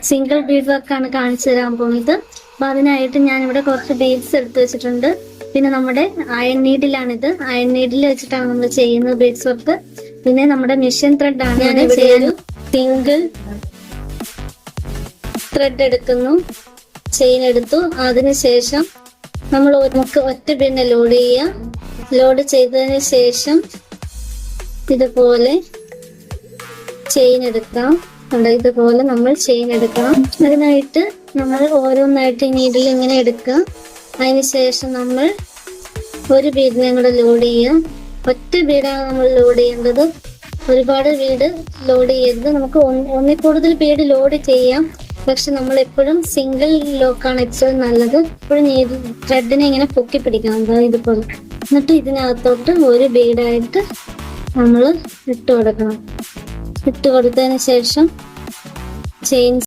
Single Bede വർക്കാണ് കാണിച്ചു തരാൻ പോകുന്നത്. അപ്പൊ അതിനായിട്ട് ഞാനിവിടെ കുറച്ച് ബീഡ്സ് എടുത്തു വെച്ചിട്ടുണ്ട്. പിന്നെ നമ്മുടെ അയൺ നീഡിലാണിത്. അയൺ നീഡിൽ വെച്ചിട്ടാണ് നമ്മൾ ചെയ്യുന്നത് ബീഡ്സ് വർക്ക്. പിന്നെ നമ്മുടെ മിഷൻ ത്രെഡ് ആണ്. ഞാൻ ഇവിടെ ഒരു സിംഗിൾ ത്രെഡ് എടുക്കുന്നു, ചെയിൻ എടുത്തു. അതിനുശേഷം നമ്മൾ നമുക്ക് ഒറ്റ ബീഡിനെ ലോഡ് ചെയ്യാം. ലോഡ് ചെയ്തതിന് ശേഷം ഇതുപോലെ ചെയിൻ എടുക്കാം. ഇതുപോലെ നമ്മൾ ചെയിൻ എടുക്കണം. അതിനായിട്ട് നമ്മൾ ഓരോന്നായിട്ട് നീഡിൽ ഇങ്ങനെ എടുക്കുക. അതിനുശേഷം നമ്മൾ ഒരു ബീഡിനെ കൂടെ ലോഡ് ചെയ്യാം. ഒറ്റ ബീഡാണ് നമ്മൾ ലോഡ് ചെയ്യേണ്ടത്. ഒരുപാട് ബീഡ് ലോഡ് ചെയ്യരുത്. നമുക്ക് ഒന്നിൽ കൂടുതൽ ബീഡ് ലോഡ് ചെയ്യാം, പക്ഷെ നമ്മൾ എപ്പോഴും സിംഗിൾ ലോക്കാണ് ഏറ്റവും നല്ലത്. എപ്പോഴും ത്രെഡിനെ ഇങ്ങനെ പൊക്കി പിടിക്കണം ഇതുപോലെ. എന്നിട്ട് ഇതിനകത്തോട്ട് ഒരു ബീഡായിട്ട് നമ്മൾ ഇട്ട് കൊടുക്കണം. ഇട്ട് കൊടുത്തതിന് ശേഷം ചെയിൻ